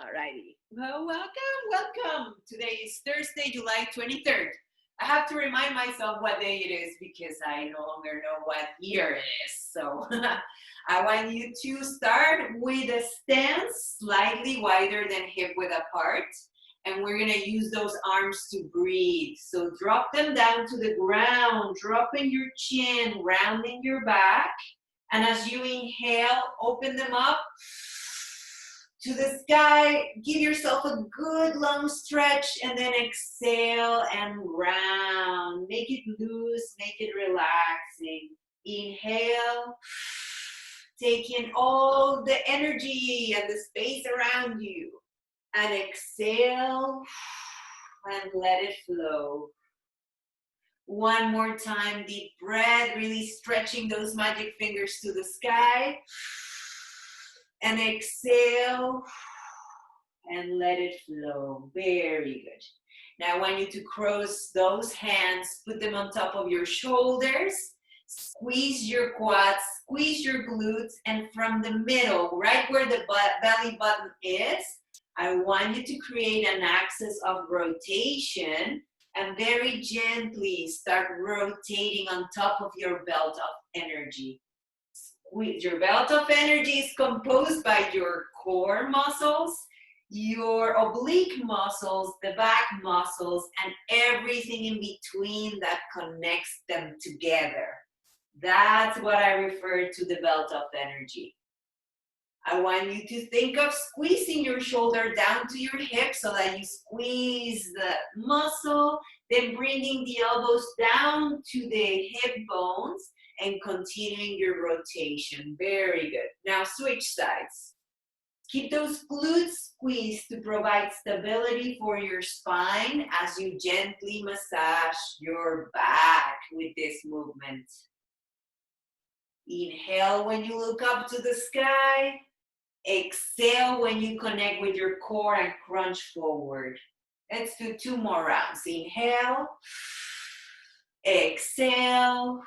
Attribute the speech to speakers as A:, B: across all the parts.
A: Alrighty. Well, welcome. Today is Thursday, July 23rd. I have to remind myself what day it is because I no longer know what year it is. So I want you to start with a stance slightly wider than hip width apart. And we're going to use those arms to breathe. So drop them down to the ground, dropping your chin, rounding your back. And as you inhale, open them up to the sky. Give yourself a good long stretch and then exhale and round. Make it loose, make it relaxing. Inhale, take in all the energy and the space around you. And exhale and let it flow. One more time, deep breath, really stretching those magic fingers to the sky. And exhale and let it flow. Very good. Now I want you to cross those hands, put them on top of your shoulders, squeeze your quads, squeeze your glutes, and from the middle, right where the belly button is, I want you to create an axis of rotation and very gently start rotating on top of your belt of energy. Your belt of energy is composed by your core muscles, your oblique muscles, the back muscles, and everything in between that connects them together. That's what I refer to the belt of energy. I want you to think of squeezing your shoulder down to your hip so that you squeeze the muscle, then bringing the elbows down to the hip bones and continuing your rotation. Very good. Now switch sides. Keep those glutes squeezed to provide stability for your spine as you gently massage your back with this movement. Inhale when you look up to the sky. Exhale when you connect with your core and crunch forward. Let's do 2 more rounds. Inhale. Exhale.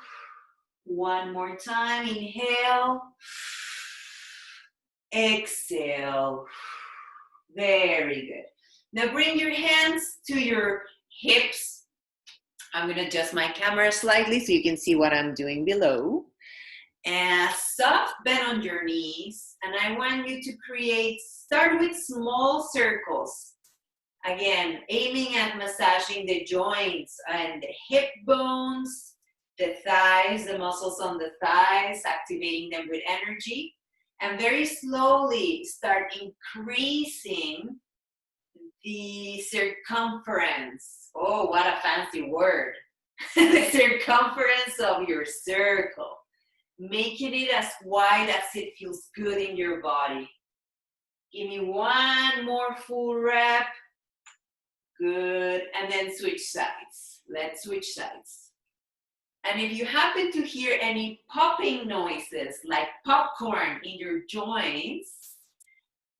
A: One more time. Inhale. Exhale. Very good. Now bring your hands to your hips. I'm going to adjust my camera slightly so you can see what I'm doing below. And soft bend on your knees. And I want you to start with small circles. Again, aiming at massaging the joints and the hip bones, the thighs, the muscles on the thighs, activating them with energy. And very slowly start increasing the circumference. Oh, what a fancy word. The circumference of your circle. Making it as wide as it feels good in your body. Give me one more full rep. Good. And then switch sides. Let's switch sides. And if you happen to hear any popping noises like popcorn in your joints,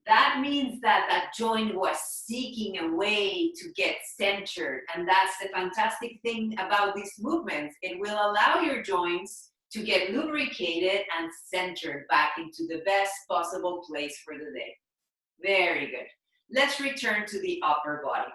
A: that means that that joint was seeking a way to get centered. And that's the fantastic thing about these movements. It will allow your joints to get lubricated and centered back into the best possible place for the day. Very good. Let's return to the upper body.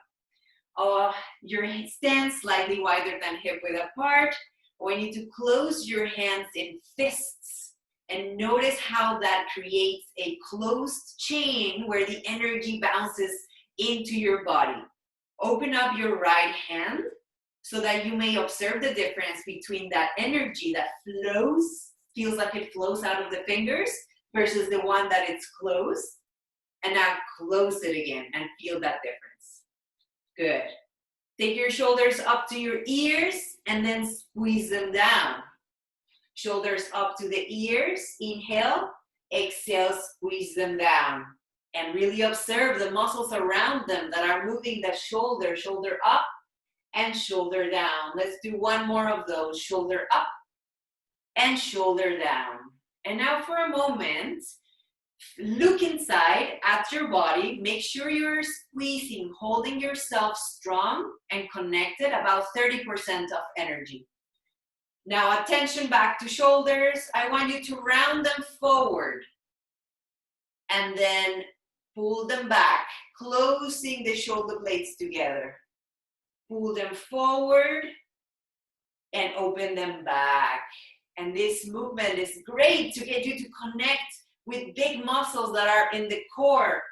A: Your stance slightly wider than hip width apart. I want you to close your hands in fists and notice how that creates a closed chain where the energy bounces into your body. Open up your right hand so that you may observe the difference between that energy that flows, feels like it flows out of the fingers, versus the one that it's closed. And now close it again and feel that difference. Good. Take your shoulders up to your ears and then squeeze them down. Shoulders up to the ears. Inhale. Exhale, squeeze them down. And really observe the muscles around them that are moving the shoulder up and shoulder down. Let's do one more of those. Shoulder up and shoulder down. And now for a moment, look inside at your body. Make sure you're squeezing, holding yourself strong and connected, about 30% of energy. Now attention back to shoulders. I want you to round them forward and then Pull them back, closing the shoulder blades together. Pull them forward and open them back. And this movement is great to get you to connect with big muscles that are in the core.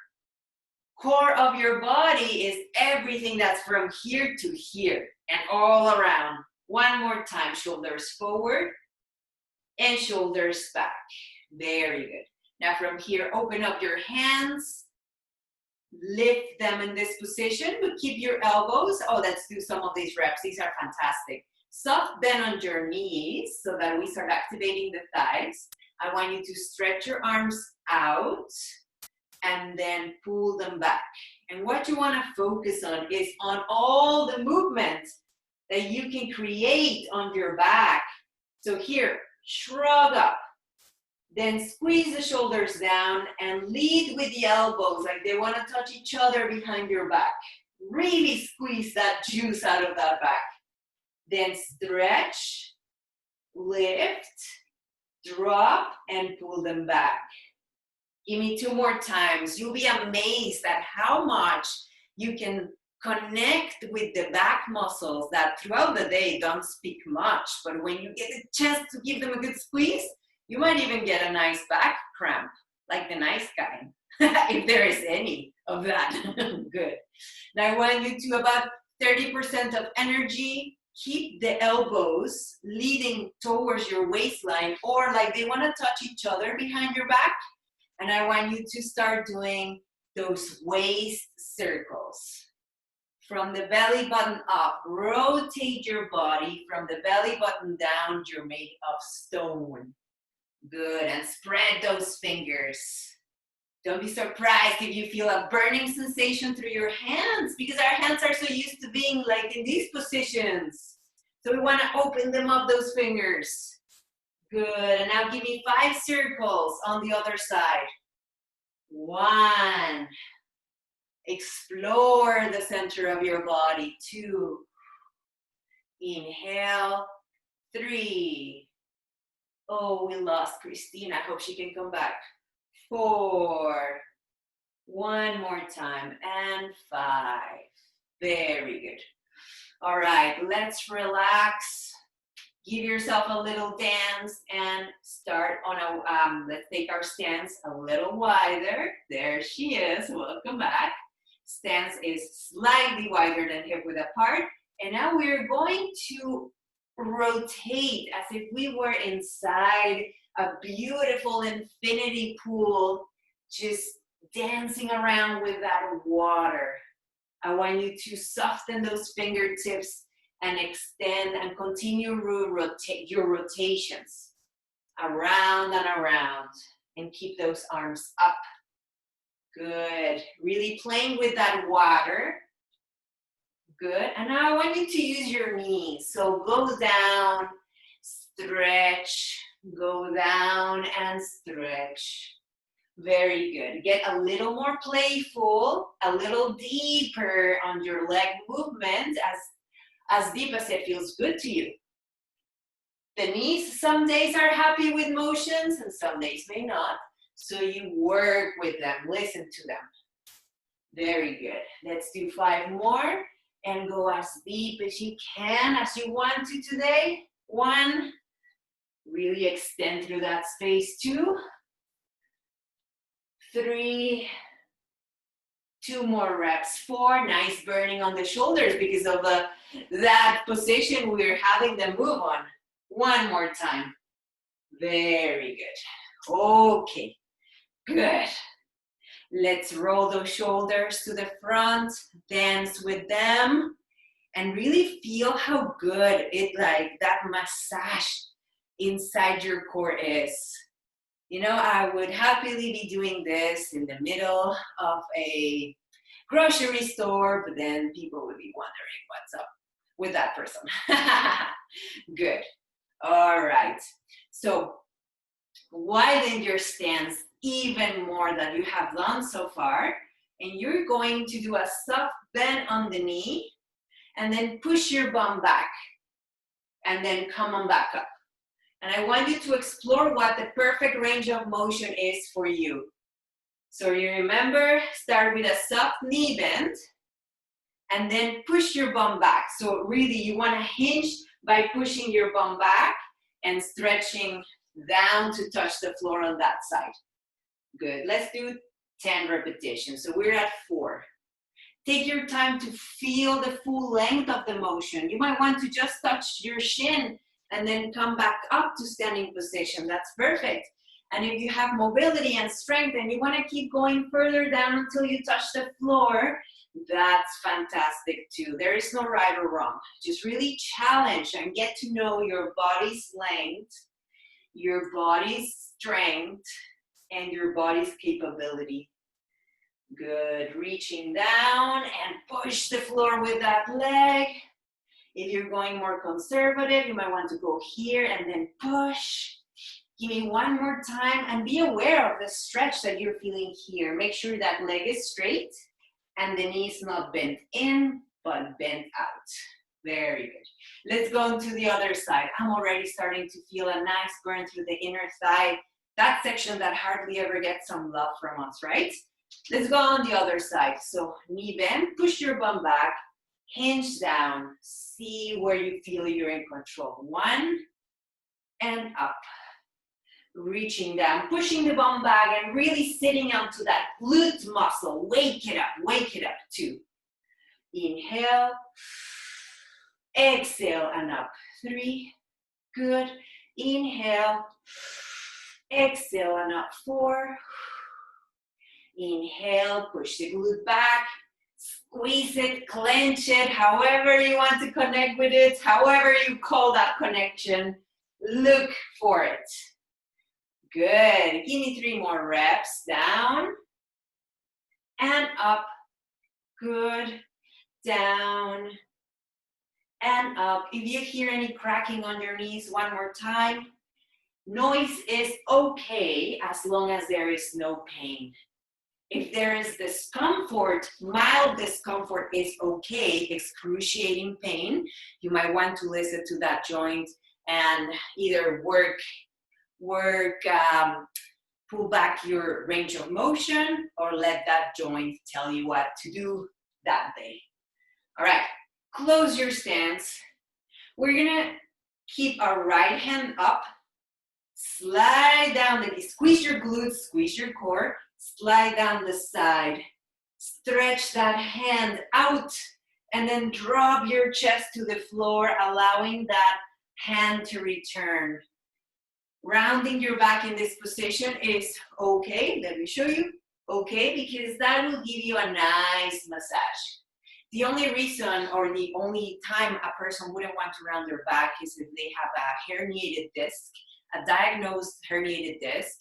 A: Core of your body is everything that's from here to here and all around. One more time, shoulders forward and shoulders back. Very good. Now from here, open up your hands. Lift them in this position, but keep your elbows. Oh, let's do some of these reps. These are fantastic. Soft bend on your knees so that we start activating the thighs. I want you to stretch your arms out and then pull them back. And what you want to focus on is on all the movements that you can create on your back. So here, shrug up. Then squeeze the shoulders down and lead with the elbows like they want to touch each other behind your back. Really squeeze that juice out of that back. Then stretch, lift, drop, and pull them back. Give me 2 more times. You'll be amazed at how much you can connect with the back muscles that throughout the day don't speak much. But when you get a chance to give them a good squeeze, you might even get a nice back cramp, like the nice kind, if there is any of that. Good. Now I want you to about 30% of energy. Keep the elbows leading towards your waistline or like they want to touch each other behind your back. And I want you to start doing those waist circles. From the belly button up, rotate your body. From the belly button down, you're made of stone. Good, and spread those fingers. Don't be surprised if you feel a burning sensation through your hands because our hands are so used to being like in these positions. So we want to open them up, those fingers. Good, and now give me 5 circles on the other side. 1. Explore the center of your body. 2. Inhale. 3. Oh, we lost Christina. I hope she can come back. 4. 1 more time. And 5. Very good. All right, let's relax. Give yourself a little dance and start on a, let's take our stance a little wider. There she is. Welcome back. Stance is slightly wider than hip width apart. And now we're going to rotate as if we were inside a beautiful infinity pool, just dancing around with that water. I want you to soften those fingertips and extend and continue your rotations around and around and keep those arms up. Good. Really playing with that water. Good. And now I want you to use your knees. So go down, stretch, go down and stretch. Very good. Get a little more playful, a little deeper on your leg movement, as deep as it feels good to you. The knees some days are happy with motions and some days may not. So you work with them, listen to them. Very good. Let's do 5 more and go as deep as you can, as you want to today. 1, really extend through that space. 2, 3, 2 more reps. 4, nice burning on the shoulders because of that position we're having them move on. 1 more time. Very good. Okay, good. Let's roll those shoulders to the front, dance with them, and really feel how good that massage inside your core is. You know, I would happily be doing this in the middle of a grocery store, but then people would be wondering what's up with that person. Good. All right. So widen your stance even more than you have done so far. And you're going to do a soft bend on the knee and then push your bum back and then come on back up. And I want you to explore what the perfect range of motion is for you. So you remember, start with a soft knee bend and then push your bum back. So really you want to hinge by pushing your bum back and stretching down to touch the floor on that side. Good. Let's do 10 repetitions. So we're at 4. Take your time to feel the full length of the motion. You might want to just touch your shin and then come back up to standing position. That's perfect. And if you have mobility and strength and you want to keep going further down until you touch the floor, that's fantastic too. There is no right or wrong. Just really challenge and get to know your body's length, your body's strength, and your body's capability. Good. Reaching down and push the floor with that leg. If you're going more conservative, you might want to go here and then push. Give me one more time and be aware of the stretch that you're feeling here. Make sure that leg is straight and the knee is not bent in, but bent out. Very good. Let's go to the other side. I'm already starting to feel a nice burn through the inner thigh. That section that hardly ever gets some love from us, right? Let's go on the other side. So knee bend, push your bum back, hinge down. See where you feel you're in control. 1 and up. Reaching down, pushing the bum back and really sitting onto that glute muscle. Wake it up. 2. Inhale, exhale and up. 3, good. Inhale, exhale and up. 4. Inhale, push the glute back, squeeze it, clench it, however you want to connect with it, however you call that connection, look for it. Good. Give me 3 more reps. Down and up. Good. Down and up. If you hear any cracking on your knees, one more time. Noise is okay as long as there is no pain. If there is discomfort, mild discomfort is okay. Excruciating pain, you might want to listen to that joint and either pull back your range of motion or let that joint tell you what to do that day. All right, close your stance. We're gonna keep our right hand up, slide down the knee, squeeze your glutes, squeeze your core, slide down the side, stretch that hand out, and then drop your chest to the floor, allowing that hand to return. Rounding your back in this position is okay. Let me show you. Okay, because that will give you a nice massage. The only reason or the only time a person wouldn't want to round their back is if they have a herniated disc, a diagnosed herniated disc,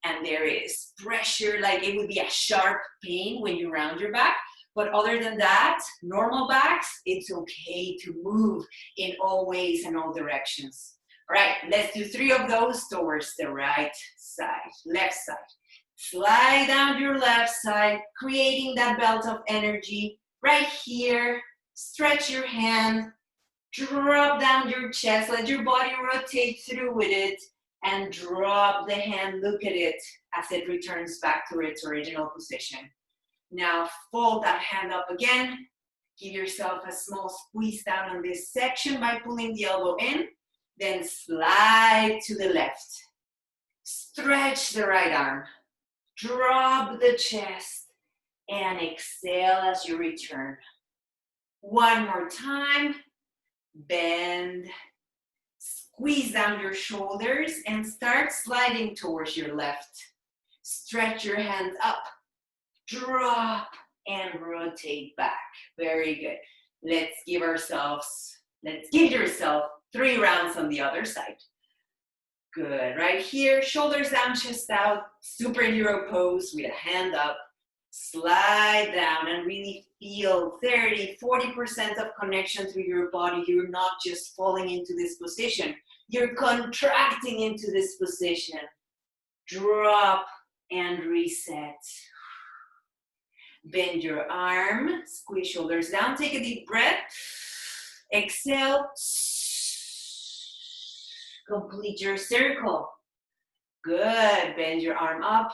A: and there is pressure, like it would be a sharp pain when you round your back. But other than that, normal backs, it's okay to move in all ways and all directions. All right, let's do 3 of those towards the right side, left side. Slide down your left side, creating that belt of energy right here. Stretch your hand, drop down your chest, let your body rotate through with it, and drop the hand, look at it as it returns back to its original position. Now fold that hand up again. Give yourself a small squeeze down on this section by pulling the elbow in. Then slide to the left. Stretch the right arm. Drop the chest and exhale as you return. One more time. Bend. Squeeze down your shoulders and start sliding towards your left. Stretch your hands up. Drop and rotate back. Very good. Let's give yourself 3 rounds on the other side. Good. Right here, shoulders down, chest out, superhero pose with a hand up. Slide down and really feel 30-40% of connection through your body. You're not just falling into this position. You're contracting into this position. Drop and reset. Bend your arm, squeeze shoulders down, take a deep breath. Exhale. Complete your circle. Good. Bend your arm up.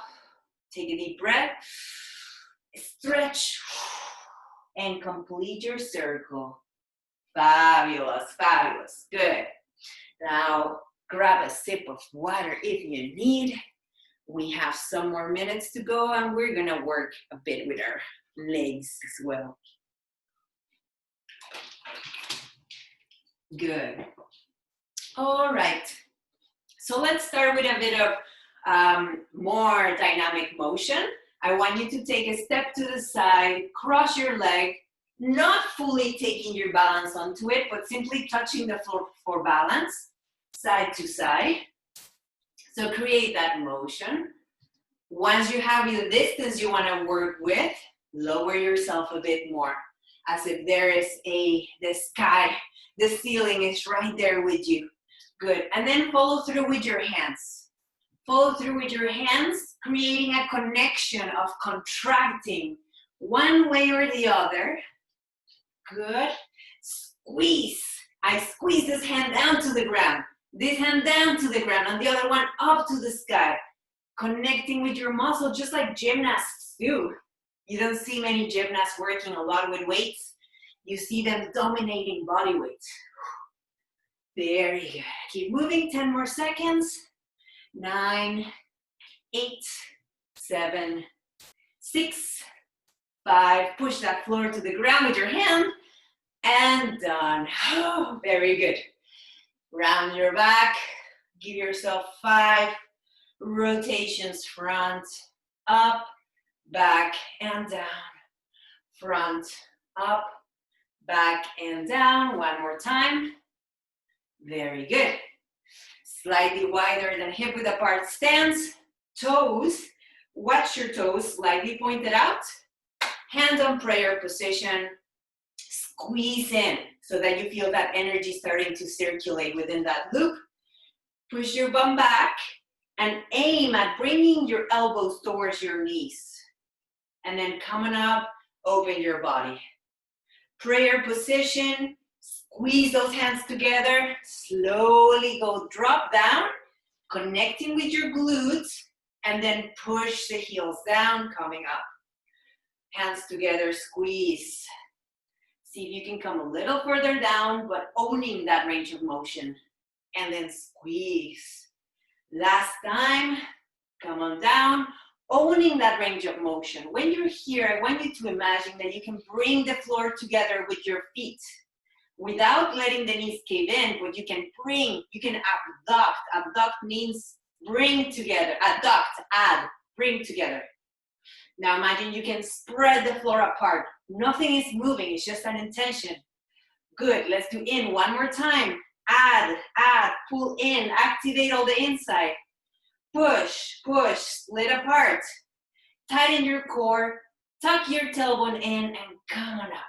A: Take a deep breath, stretch, and complete your circle. Fabulous, fabulous, good. Now, grab a sip of water if you need. We have some more minutes to go, and we're gonna work a bit with our legs as well. Good. All right. So let's start with a bit of more dynamic motion. I want you to take a step to the side, cross your leg, not fully taking your balance onto it, but simply touching the floor for balance, side to side. So create that motion. Once you have the distance you want to work with, lower yourself a bit more, as if there is the sky, the ceiling is right there with you. Good. And then follow through with your hands. Follow through with your hands, creating a connection of contracting one way or the other. Good. Squeeze. I squeeze this hand down to the ground. This hand down to the ground and the other one up to the sky. Connecting with your muscle just like gymnasts do. You don't see many gymnasts working a lot with weights. You see them dominating body weight. Very good. Keep moving, 10 more seconds. 9, 8, 7, 6, 5. Push that floor to the ground with your hand. And done. Oh, very good. Round your back. Give yourself 5 rotations. Front, up, back, and down. Front, up, back, and down. One more time. Very good. Slightly wider than hip width apart stance. Toes, watch your toes slightly pointed out. Hand on prayer position. Squeeze in so that you feel that energy starting to circulate within that loop. Push your bum back and aim at bringing your elbows towards your knees. And then coming up, open your body. Prayer position. Squeeze those hands together, slowly go drop down, connecting with your glutes, and then push the heels down, coming up. Hands together, squeeze. See if you can come a little further down, but owning that range of motion. And then squeeze. Last time, come on down, owning that range of motion. When you're here, I want you to imagine that you can bring the floor together with your feet. Without letting the knees cave in, but you can abduct. Abduct means bring together. Adduct, add, bring together. Now imagine you can spread the floor apart. Nothing is moving, it's just an intention. Good, let's do in one more time. Add, pull in, activate all the inside. Push, split apart. Tighten your core, tuck your tailbone in, and come on up.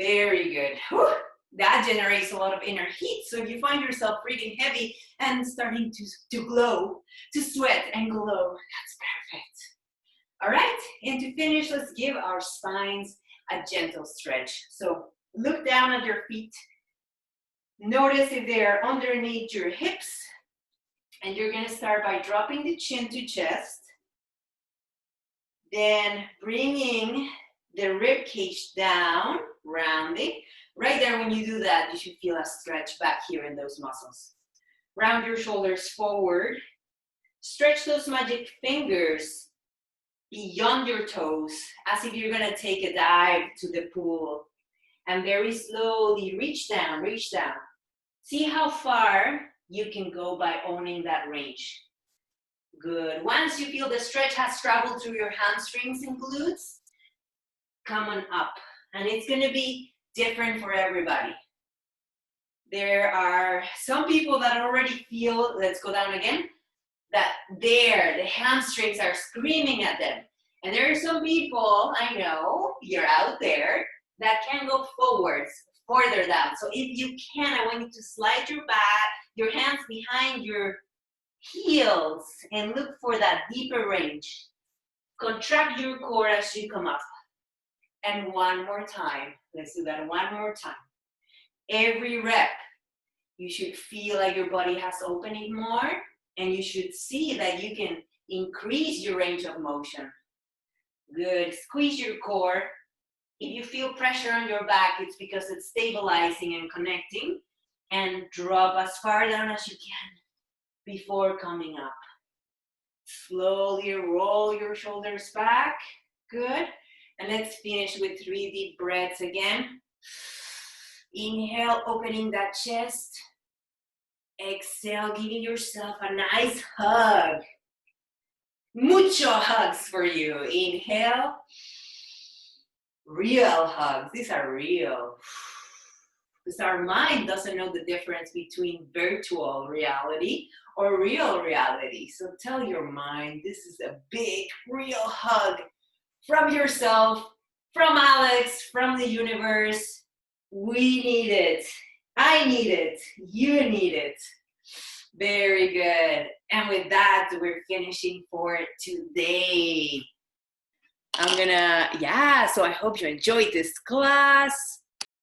A: Very good. Whew. That generates a lot of inner heat. So if you find yourself breathing heavy and starting to glow, to sweat and glow, that's perfect. All right, and to finish, let's give our spines a gentle stretch. So look down at your feet. Notice if they are underneath your hips. And you're gonna start by dropping the chin to chest. Then bringing the rib cage down, rounding. Right there, when you do that, you should feel a stretch back here in those muscles. Round your shoulders forward. Stretch those magic fingers beyond your toes, as if you're gonna take a dive to the pool. And very slowly reach down, reach down. See how far you can go by owning that range. Good. Once you feel the stretch has traveled through your hamstrings and glutes, come on up. And it's gonna be different for everybody. There are some people that already feel, let's go down again, that the hamstrings are screaming at them. And there are some people, I know, you're out there, that can go forwards, further down. So if you can, I want you to slide your hands behind your heels and look for that deeper range. Contract your core as you come up. And one more time. Let's do that one more time. Every rep, you should feel like your body has opening more, and you should see that you can Increase your range of motion. Good. Squeeze your core. If you feel pressure on your back, it's because it's stabilizing and connecting. And drop as far down as you can before coming up. Slowly roll your shoulders back. Good. And let's finish with 3 deep breaths again. Inhale, opening that chest. Exhale, giving yourself a nice hug. Mucho hugs for you. Inhale. Real hugs. These are real. Because our mind doesn't know the difference between virtual reality or real reality. So tell your mind this is a big, real hug from yourself, from Alex, from the universe. We need it. I need it. You need it. Very good. And with that, we're finishing for today. So I hope you enjoyed this class.